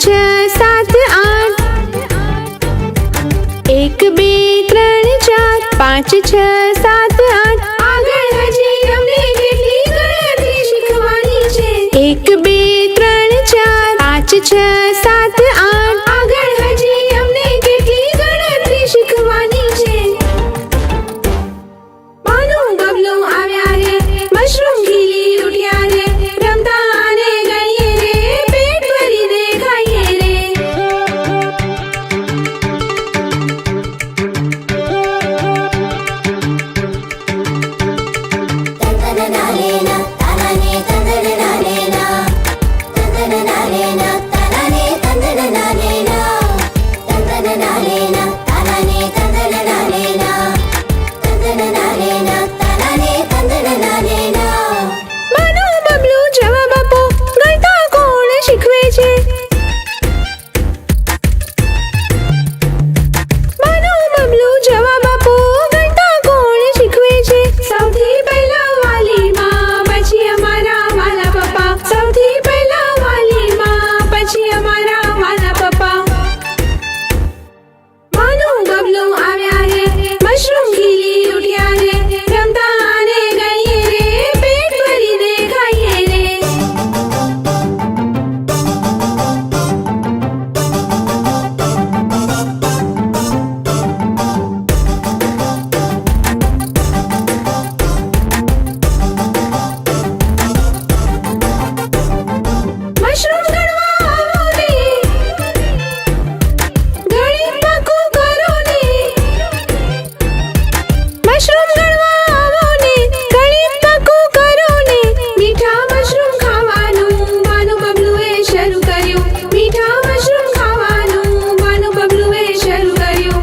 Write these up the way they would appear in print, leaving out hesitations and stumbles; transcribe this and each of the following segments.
6 7 8 1 2 3 4 5 6 7 8 આગળ હજી અમને કેટલી ગણતરી શીખવાની છે 1 2 3 4 5 6 7 8 આગળ હજી અમને કેટલી ગણતરી શીખવાની છે બાનું બબલું આવ્યા રે મશરૂમ ખીલી ઉઠ્યા રે રમતા આને ગણીએ રે પેટ ભરીને ખાઈએ રે બાનું બબલું જવાબ આપો ગણતા કોણ શીખવે છે બાનું બબલું જવાબ આપો ગણતા કોણ શીખવે છે સૌથી પહેલા વાલીમાં પછી અમારા વાલા પપ્પા સૌથી પહેલા વાલીમાં પછી અમારા વાલા પપ્પા બાનું બબલું આવ્યા રે મશરૂમ ખીલી ઉઠ્યા રે રમતા આને ગણીએ રે પેટ ભરીને ખાઈએ રે મશરૂમ ગણવા આવો ને ગણિત પાકું કરો ને મશરૂમ ગણવા આવો ને ગણિત પાકું કરો ને મીઠા મશરૂમ ખાવાનું બાનું બબલુએ શરૂ કર્યું મીઠા મશરૂમ ખાવાનું બાનું બબલુએ શરૂ કર્યું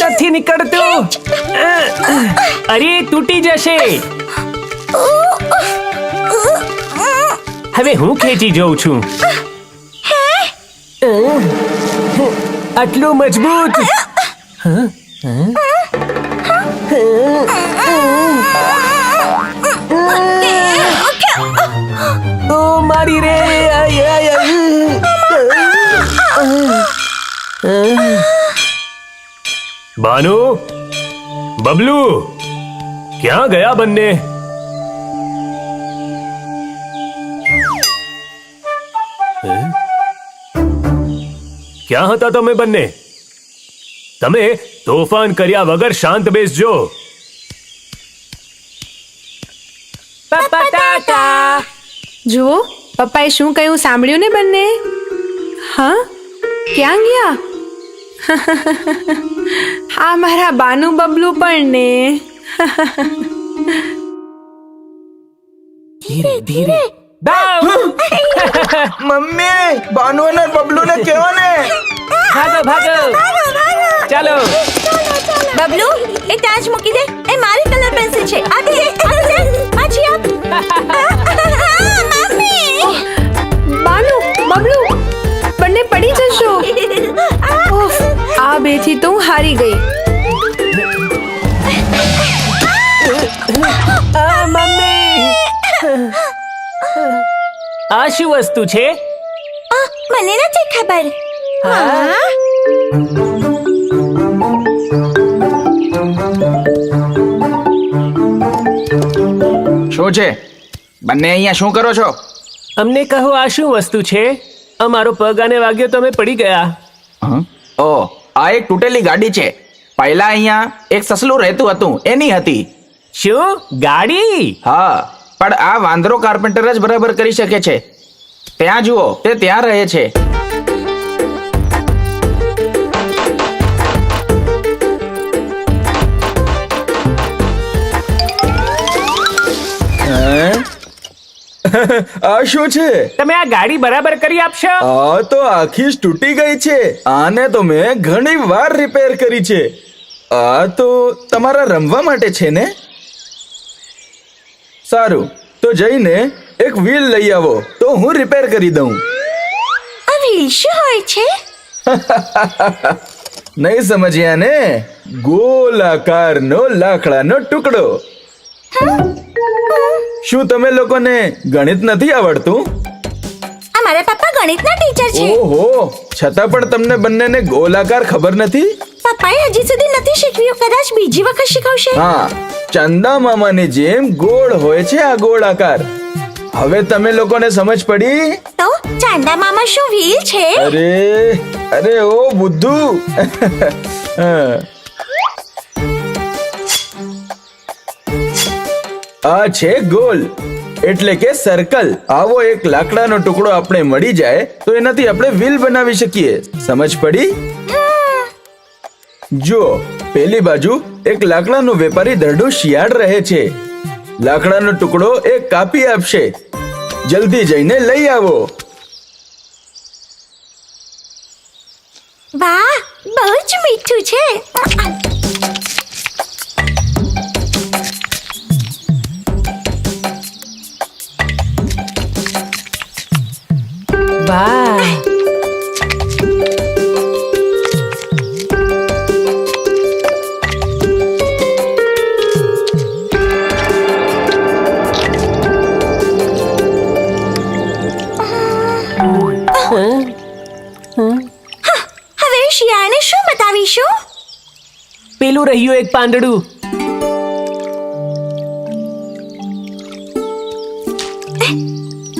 નથી નીકળતું અરે તૂટી જશે હવે હું ખેંચી જઉં છું આટલું મજબૂત ઓ મારી રે આય, આય, આય. બાનુ બબલુ ક્યાં ગયા બંને ક્યાં હતા તમે બંને તમે તોફાન કર્યા વગર શાંત બેસજો પપ્પા ટાટા જુઓ પપ્પાએ શું કહ્યું સાંભળ્યું ને બંને હા ક્યાં ગયા હા મારા બાનું બબલું પણ ને ધીરે ધીરે મમ્મી બાનુ અને બબલુ ને કેવો ને ભાગો ભાગો ચાલો બબલુ એ તાજ મૂકી દે એ મારી કલર પેન્સિલ છે આ દે પાછી આપ મમ્મી બાનું બબલું બંને પડી જશો ઓફ, આ બેથી તો હું હારી ગઈ મમ્મી આ શું વસ્તુ છે મને નથી ખબર શું છે બંને અહીંયા શું કરો છો અમને કહો આ શું વસ્તુ છે અમારો પગ આને વાગ્યો તો અમે પડી ગયા ઓ આ એક તૂટેલી ગાડી છે પહેલા અહીંયા એક સસલું રહેતું હતું એની હતી શું ગાડી હા પણ આ વાંદરો કાર્પેન્ટર જ બરાબર કરી શકે છે ત્યાં જુઓ તે ત્યાં રહે છે આ શું છે? તમે આ ગાડી બરાબર કરી આપશો? આ તો આખી જ તૂટી ગઈ છે. આને તો મેં ઘણી વાર રિપેર કરી છે. આ તો તમારા રમવા માટે છે ને? સારું, તો જઈને એક વ્હીલ લઈ આવો તો હું રિપેર કરી દઉં. આ વ્હીલ શું હોય છે? નહીં સમજ્યા ને? ગોલાકારનો લાકડાનો ટુકડો. શું તમે લોકોને ગણિત નથી આવડતું? અમારા પપ્પા ગણિતના ટીચર છે. ઓહો, છતાં પણ તમને બંનેને ગોલાકાર ખબર નથી? પપ્પાએ હજી સુધી નથી શીખવ્યું, કદાચ બીજી વખત શીખવશે. હા, ચંદા મામાની જેમ ગોળ હોય છે આ ગોળાકાર. હવે તમે લોકોને સમજ પડી? તો ચાંદા મામા શું વ્હીલ છે? અરે ઓ બુદ્ધુ. આ છે ગોલ, એટલે કે સર્કલ. આવો એક લાકડાનો ટુકડો આપણે મળી જાય તો એનાથી આપણે વ્હીલ બનાવી શકીએ. સમજ પડી? જો પેલી બાજુ એક લાકડાનો વેપારી દરડો શિયાળ રહે છે. લાકડાનો ટુકડો એ કાપી આપશે. જલ્દી જઈને લઈ આવો. વાહ, બહુ જ મીઠું છે. વાહ, હવે શિયાળને શું બતાવીશું? પેલું રહ્યું એક પાંદડું.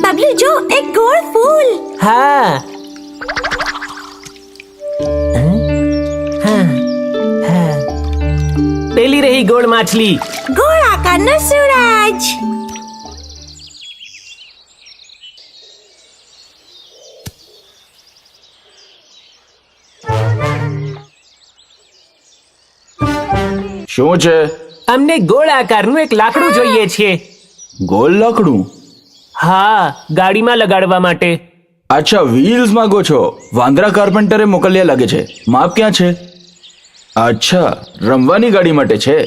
બબલુ જો, એક ગોળ ફૂલ. હા. પેલી રહી ગોળ માછલી. ગોળ આકારનો સૂરજ. શું છે? અમને ગોળ આકારનું એક લાકડું જોઈએ છે. ગોલ લાકડું? હા, ગાડીમાં લગાડવા માટે. અચ્છા, વ્હીલ્સ માંગો છો. વાંદરા કાર્પેન્ટરે મોકલ્યા લાગે છે. માપ ક્યાં છે? અચ્છા, રમવાની ગાડી માટે છે.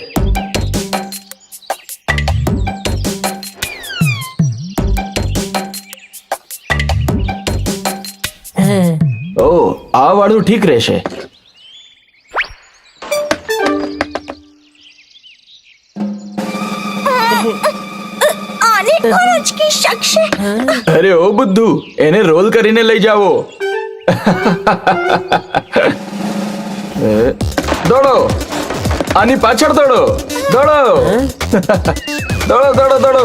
ઓ, આ વાળું ઠીક રહેશે. આને કોણ ઉચકી શકશે? અરે ઓ બુદ્ધુ, એને રોલ કરીને લઈ જાઓ. દોડો, આની પાછળ દોડો. દોડો, દોડો, દોડો, દોડો.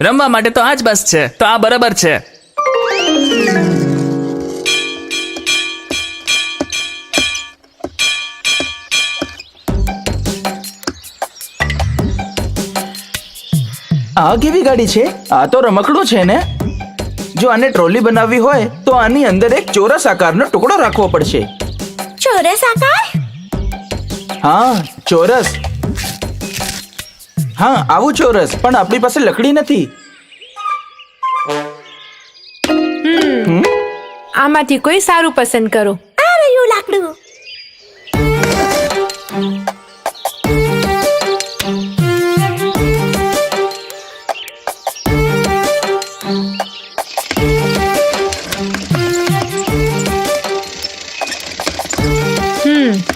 રમવા માટે તો આ જ બસ છે, તો આ બરાબર છે. આ કેવી ગાડી છે? આ તો રમકડું છે ને? જો આને ટ્રોલી બનાવવી હોય તો આની અંદર એક ચોરસ આકારનો ટુકડો રાખવો પડશે. ચોરસ આકાર? હા, ચોરસ. હા, આવું ચોરસ, પણ આપણી પાસે લકડી નથી. આમાંથી કોઈ સારું પસંદ કરો. આ રહ્યું લાકડું.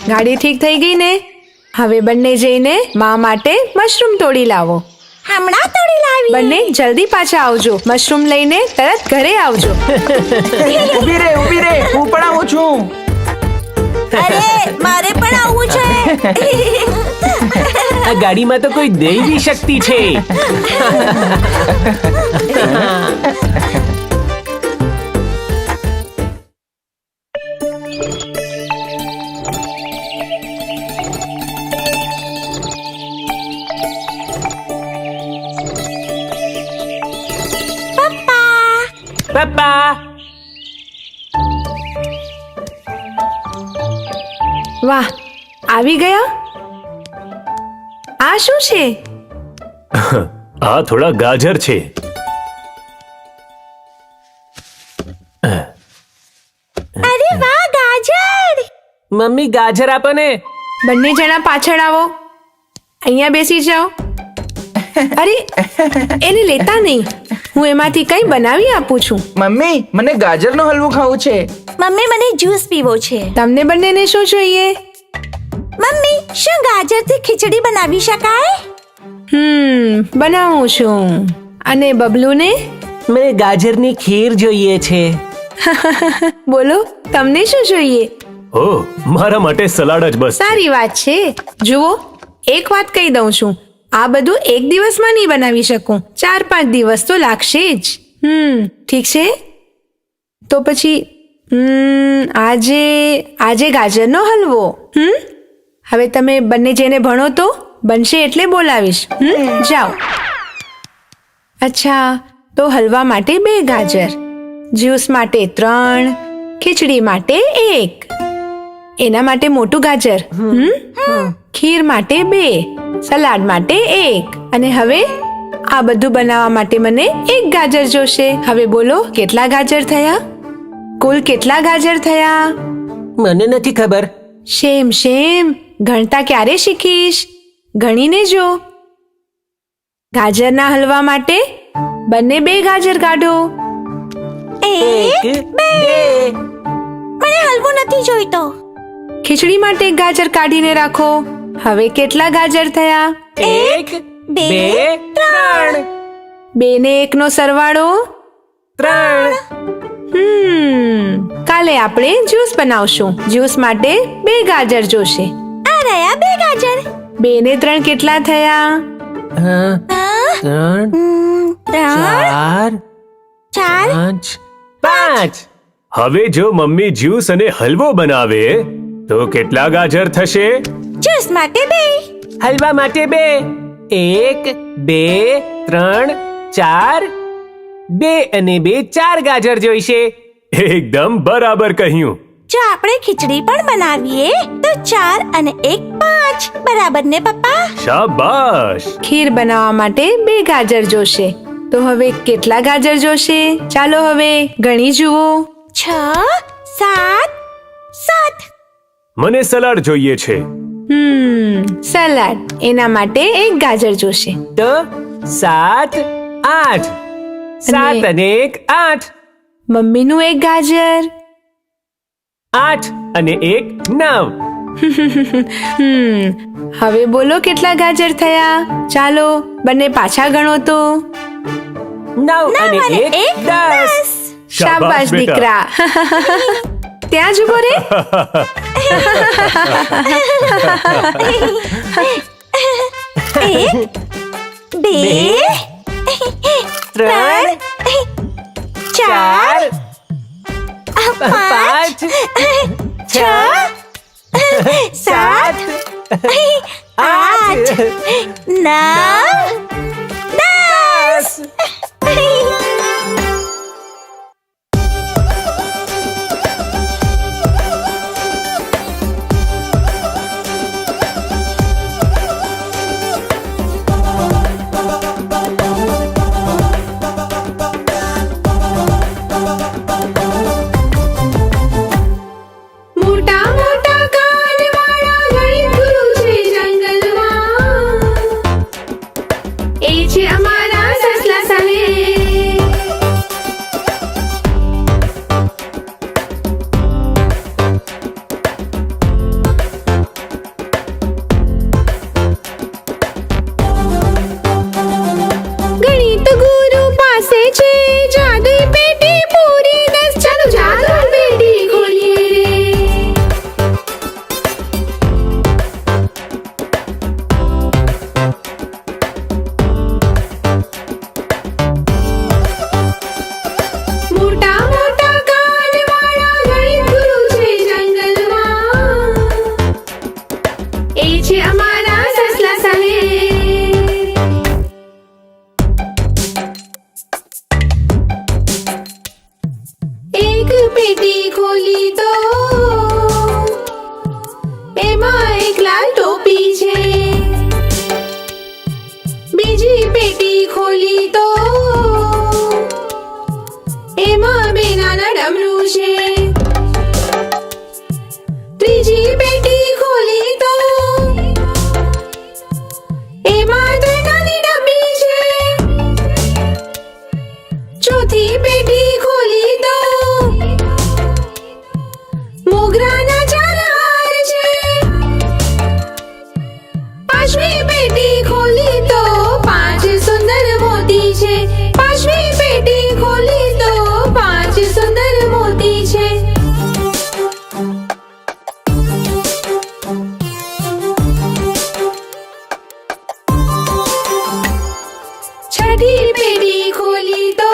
ગાડી ઠીક થઈ ગઈ ને? હવે બંને જઈને મા માટે મશરૂમ તોડી લાવો. હમણાં તોડી લાવી. બંને જલ્દી પાછા આવજો. મશરૂમ લઈને તરત ઘરે આવજો. ઊભી રે, ઊભી રે, હું પણ આવું છું. અરે, મારે પણ આવવું છે. આ ગાડીમાં તો કોઈ દૈવી શક્તિ છે. પપ્પા. વાહ, આવી ગયા. આ શું છે? આ થોડા ગાજર છે. અરે વાહ ગાજર. મમ્મી ગાજર આપો ને. બંને જણા પાછળ આવો. અહીંયા બેસી જાઓ. અરે, એને લેતા નહીં. હું એમાંથી કંઈ બનાવી આપું છું. મમ્મી મને ગાજરનો હલવો ખાવું છે. મમ્મી મને જ્યુસ પીવો છે. તમને બંનેને શું જોઈએ? મમ્મી શું ગાજરથી ખીચડી બનાવી શકાય? બનાવું છું. અને બબલુને? મને ગાજરની ખીર જોઈએ છે. બોલો, તમને શું જોઈએ? ઓ, મારા માટે સલાડ જ બસ. સારી વાત છે. જુઓ, એક વાત કહી દઉં છું. આ બધું એક દિવસમાં નહીં બનાવી શકું. 4-5 દિવસ તો લાગશે જ. ઠીક છે. તો પછી આજે ગાજરનો હલવો. હવે તમે બંને જઈને ભણો તો બનશે એટલે બોલાવીશ. જાઓ. અચ્છા, તો હલવા માટે 2 ગાજર, જ્યુસ માટે 3, ખીચડી માટે 1, એના માટે મોટું ગાજર, ખીર માટે 2, સલાડ માટે 1, અને હવે આ બધું બનાવવા માટે મને 1 ગાજર જોશે. હવે બોલો, કેટલા ગાજર થયા? કુલ કેટલા ગાજર થયા? મને નથી ખબર. શેમ, ગણતા ક્યારે શીખીશ? ગણીને જો. ગાજરના હલવા માટે બંને 2 ગાજર કાઢો. 1, 2. મને હલવો નથી જોઈતો. ખીચડી માટે 1 ગાજર કાઢીને રાખો. હવે કેટલા ગાજર થયા? 1, 2, 3. 2 ને 1 નો સરવાળો 3. કાલે આપણે જ્યુસ બનાવશું. જ્યુસ માટે 2 ગાજર જોશે. આ રહ્યા 2 ગાજર. 2 ને 3 કેટલા થયા? 3, 4, 4. 5. હવે જો મમ્મી જ્યુસ અને હલવો બનાવે તો કેટલા ગાજર થશે? જ્યુસ માટે 2. હલવા માટે 2. 1, 2, 3, 4. 2 અને 2 4 ગાજર જોઈશે. એકદમ બરાબર કહ્યું. જો આપણે ખીચડી પણ બનાવીએ તો 4 અને 1 5. બરાબર ને પપ્પા? શાબાશ. ખીર બનાવવા માટે 2 ગાજર જોશે. તો હવે કેટલા ગાજર જોશે? ચાલો હવે ગણી જુઓ. 6, 7, 7. મને સલાડ જોઈએ છે. સલાડ, એના માટે 1 ગાજર જોશે. તો 7, 8. 7 અને 1 8. મમ્મીનું 1 ગાજર. 8 અને 1 9. હવે બોલો કેટલા ગાજર થયા? ચાલો બંને પાછા ગણો તો. 9 અને 1 10. શાબાશ દીકરા. ત્યાં જ ઉભો રે. 1, 2, 3, 4, 5, 6, 7, 8, 9, 10. મોટા મોટા કાનવાળા ગણિત ગુરુ છે જંગલમાં. એ છે અમારા સસલા સાહેબ. છે. ત્રીજી પેટી ખોલી તો એમાં દળનાની ડબ્બી છે. ચોથી પેટી ખોલી તો મોગરાના 4 હાર છે. પાંચમી પેટી ખોલી તો 5 સુંદર મોતી છે. પાંચમી પેટી ખોલી તો 5 સુંદર મોતી છે. છઠ્ઠી પેટી ખોલી તો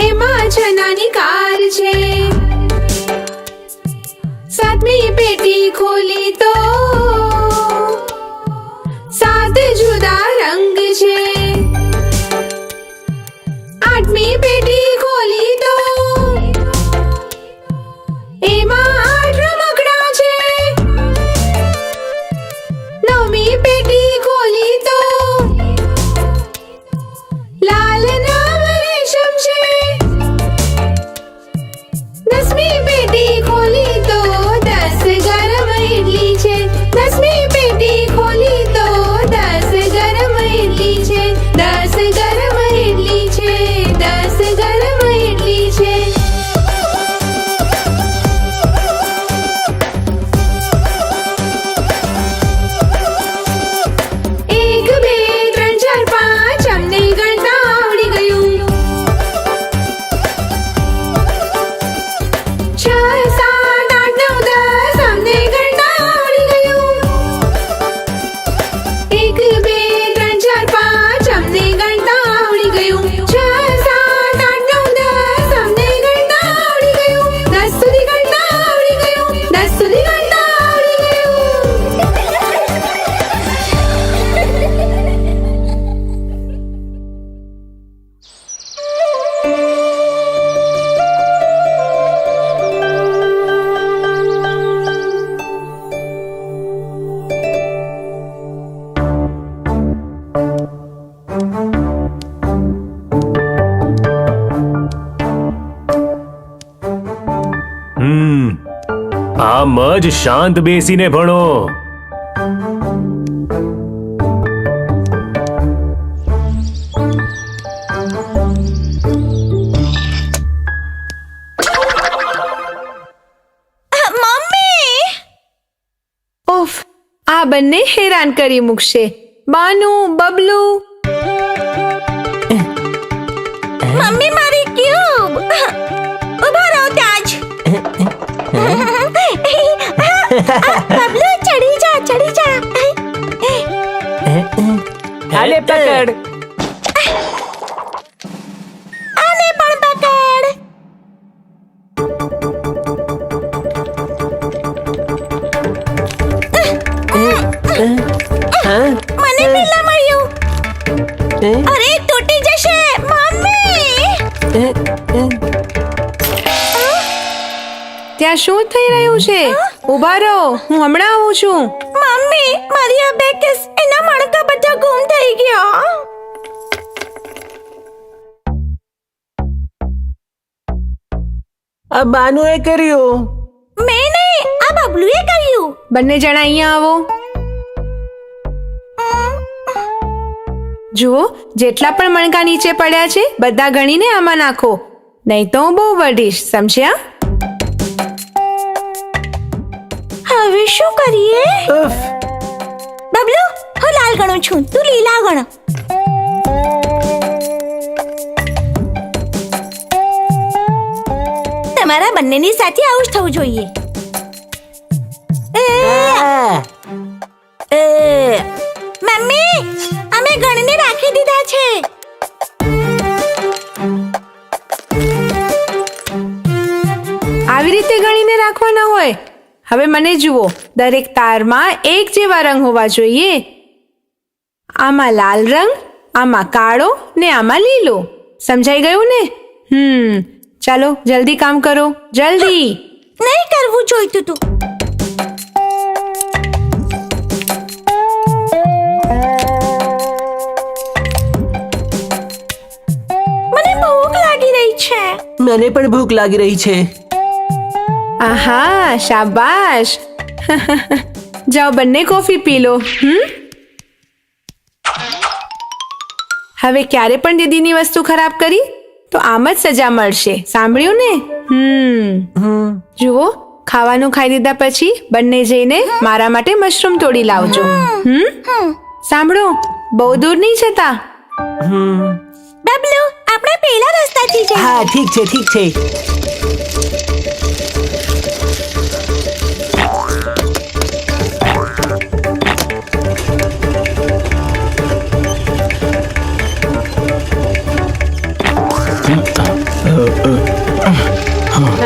એમાં 6 નાની કાર છે. સાતમી પેટી ખોલી તો 7 જુદા રંગ છે. આઠમી પેટી ખોલી તો એમાં 8 રમકડા છે. નવમી પેટી ખોલી તો લાલ નામ રેશમ છે. 10મી પેટી ખોલી તો 10 ગરમ ઇડલી છે. 10મી પેટી ખોલી તો 10 ગરમ ઇડલી છે. 10 ગરમ ઇડલી છે. 10 ગરમ ઇડલી છે. 1 2 3 4 5 અમને ગણતા આવડી ગયું. 6 7 8 9 10 અમને ગણતા આવડી ગયું. 1 2 3 4 5 અમને ગણતા આવડી ગયું. 6 7 8 9 10 અમને ગણતા આવડી ગયું. 10 સુધી ગણતા આવડી ગયું. 10 સુધી ગણતા આવડી ગયું. આમ જ શાંત બેસીને ભણો. મમ્મી ઓફ, આ બંને હેરાન કરી મૂકશે. બાનુ, બબલુ. મમ્મી મારી ક્યુબ ઉભા રહો ત્યાં જ. બબલુ ચડી જા ચડી જા. હાલે પકડ. આને પણ પકડ. મને પેલા મળ્યું. અરે તૂટી જશે મમ્મી. ત્યાં શું થઈ રહ્યું છે? ઊભા રહો, હું હમણાં આવું છું. મમ્મી મારી આ બેકેસ એના મણકા બધા ગુમ થઈ ગયા. આ બાનુએ કર્યું. મેં નહીં, આ બબલુએ કર્યું. બંને જણા અહીંયા આવો. જુઓ, જેટલા પણ મણકા નીચે પડ્યા છે બધા ગણીને આમાં નાખો, નહીં તો હું બહુ વઢીશ, સમજ્યા? હવે શું કરીએ? બબલુ હું લાલ ગણું છું, તું લીલા ગણ. તમારા બંનેની સાથે આવું જ થવું જોઈએ. મમ્મી અમે ગણીને રાખી દીધા છે. આવી રીતે ગણીને રાખવાના હોય. હવે મને જુઓ, દરેક તારમાં એક જેવા રંગ હોવા જોઈએ. આમાં લાલ રંગ, આમાં કાળો ને આમાં લીલો. સમજાઈ ગયું ને? ચાલો જલ્દી કામ કરો, જલ્દી. નહીં કરવું જોઈતું તું. મને ભૂખ લાગી રહી છે. મને પણ ભૂખ લાગી રહી છે. આહા શાબાશ. જાઓ બંને કોફી પી લો. હવે ક્યારે પણ દીદીની વસ્તુ ખરાબ કરી તો આમ જ સજા મળશે, સાંભળ્યું ને? જુઓ, ખાવાનું ખાઈ લીધા પછી બંને જઈને મારા માટે મશરૂમ તોડી લાવજો. સાંભળો, બહુ દૂર નહીં જતા. ડબલું, આપણે પેલા રસ્તાથી જઈએ. હા ઠીક છે ઠીક છે.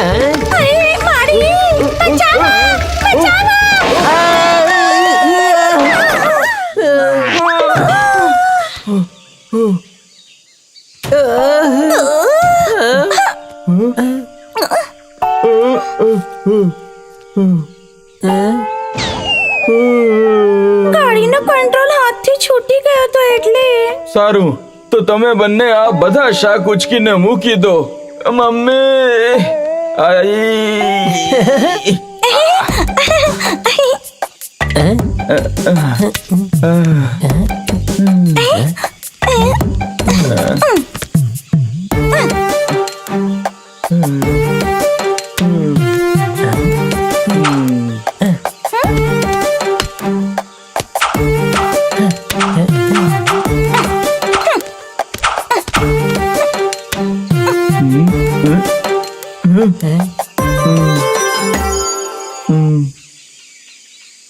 અરે મારી, બચાવો, બચાવો. ગાડીનો કંટ્રોલ હાથથી છૂટી ગયો તો એટલે. સારું, તો તમે બંને આ બધા શાક ઉચકીને મૂકી દો. Mummy I.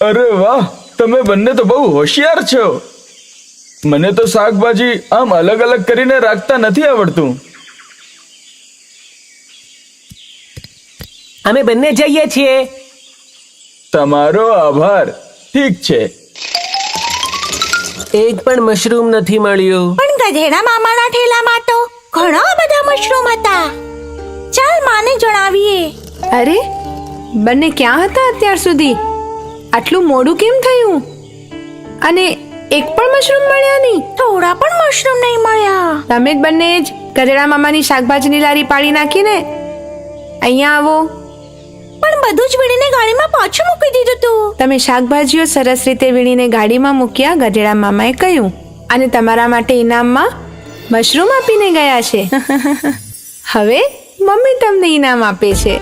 અરે વાહ, તમે બંને તો બહુ હોશિયાર છો. મને તો શાકભાજી આમ અલગ અલગ કરીને રાખતા નથી આવડતું. અમે બંને જઈએ છીએ. તમારો આભાર. ઠીક છે. એક પણ મશરૂમ નથી મળ્યું. પણ ગધેડા મામાના ઠેલામાં તો ઘણા બધા મશરૂમ હતા. ચાલ માને જણાવીએ. અરે બંને ક્યાં હતા અત્યાર સુધી? આટલું મોડું કેમ થયું? અને એક પણ મશરૂમ મળ્યા નહીં? થોડા પણ મશરૂમ નહીં મળ્યા. તમે જ બંને જ ગધેડા મામાની શાકભાજીની લારી પાડી નાખીને. અહીંયા આવો. પણ બધું જ વીણીને ગાડીમાં પાછું મૂકી દીધું તું. તમે શાકભાજીઓ સરસ રીતે વીણીને ગાડીમાં મૂક્યા, ગધેડા મામાએ કહ્યું, અને તમારા માટે ઇનામમાં મશરૂમ આપીને ગયા છે. હવે મમ્મી તમને ઇનામ આપે છે.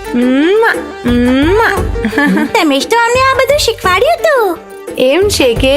તમે જ તો અમને આ બધું શીખવાડ્યું તું. એમ છે કે?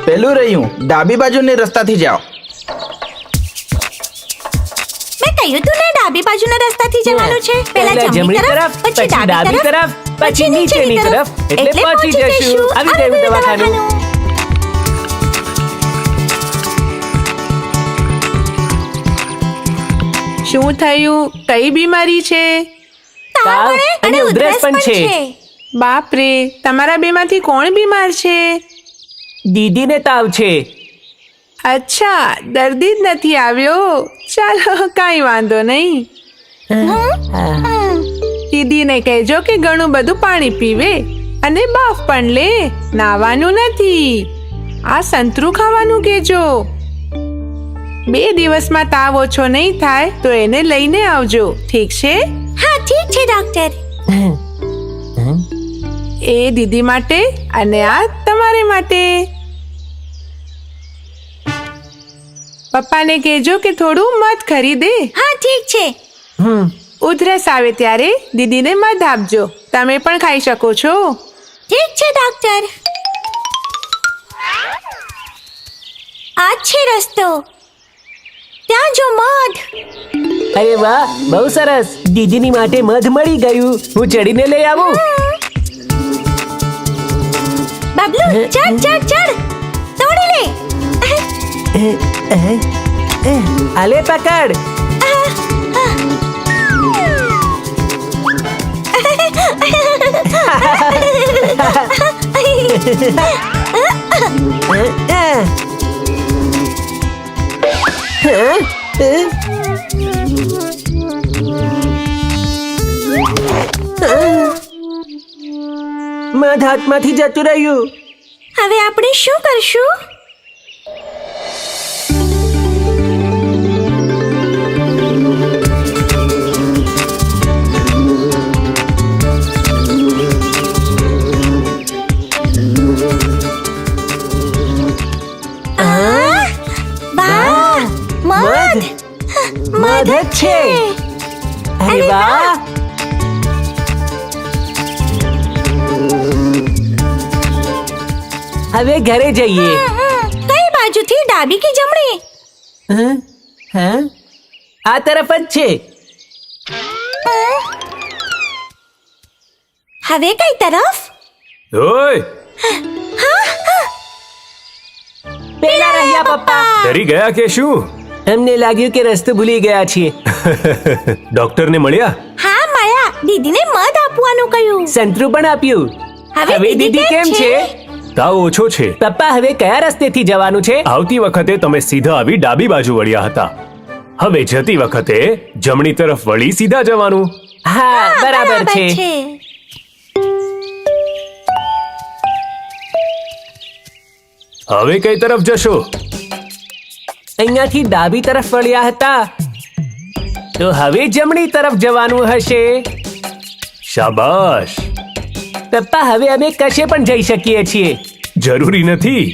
પેલું રહ્યું, ડાબી બાજુની રસ્તાથી જાઓ. મેં કહ્યું તું ને ડાબી બાજુના રસ્તાથી જવાનું છે. પહેલા જમણી તરફ, પછી ડાબી તરફ, પછી નીચેની તરફ, એટલે પહોંચી જશું. આવી ગયું દવાખાનું. શું થયું? કઈ બીમારી છે? તાવ અને ઉધરસ પણ છે. બાપ રે, તમારા બેમાંથી કોણ બીમાર છે? દીદીને તાવ છે. અચ્છા, દર્દી જ નથી આવ્યો. ચાલો, કાંઈ વાંધો નહીં. દીદીને કહેજો કે ઘણું બધું પાણી પીવે અને બાફ પણ લે. નાવાનું નથી. આ સંતરું ખાવાનું કહેજો. 2 દિવસમાં તાવ ઓછો નહીં થાય તો એને લઈને આવજો. ઠીક છે? હા, ઠીક છે ડોક્ટર. એ દીદી માટે અને આ તમારે માટે. પપ્પાને કહેજો કે થોડું મધ ખરીદે. હા, ઠીક છે. ઉધરસ આવે ત્યારે દીદીને મધ આપજો. તમે પણ ખાઈ શકો છો. ઠીક છે ડોક્ટર. આ જ છે રસ્તો. ત્યાં જો મધ. અરે વાહ, બહુ સરસ. દીદીની માટે મધ મળી ગયું. હું ચડીને લઈ આવું. બબલુ, ચડ ચડ ચડ. તોડી લે. આલે પકડ. મધ હાથમાંથી જતું રહ્યું. હવે આપણે શું કરશું? વાહ, મધ. મધ જ છે. અરે વાહ. હવે ઘરે જઈએ. કઈ બાજુથી, ડાબી કે જમણી? આ તરફ જ છે. હવે કઈ તરફ? ઓય, પેલા રહ્યા પપ્પા. ડરી ગયા કે શું? અમને લાગ્યું કે રસ્તો ભૂલી ગયા છીએ. ડોક્ટરને મળ્યા? હા, મળ્યા. દીદીને મધ આપવાનું કહ્યું. સંતરું પણ આપ્યું. હવે દીદી કેમ છે? તાવ ઓછો છે. પપ્પા, હવે કયા રસ્તેથી જવાનું છે? આવતી વખતે તમે સીધા આવી ડાબી બાજુ વળ્યા હતા. હવે જતી વખતે જમણી તરફ વળી સીધા જવાનું. હા, બરાબર છે. હવે કઈ તરફ જશો? અહીંયાથી ડાબી તરફ વળ્યા હતા, તો હવે જમણી તરફ જવાનું હશે. શાબાશ. પપ્પા, હવે અમે કશે પણ જઈ શકીએ છીએ. જરૂરી નથી.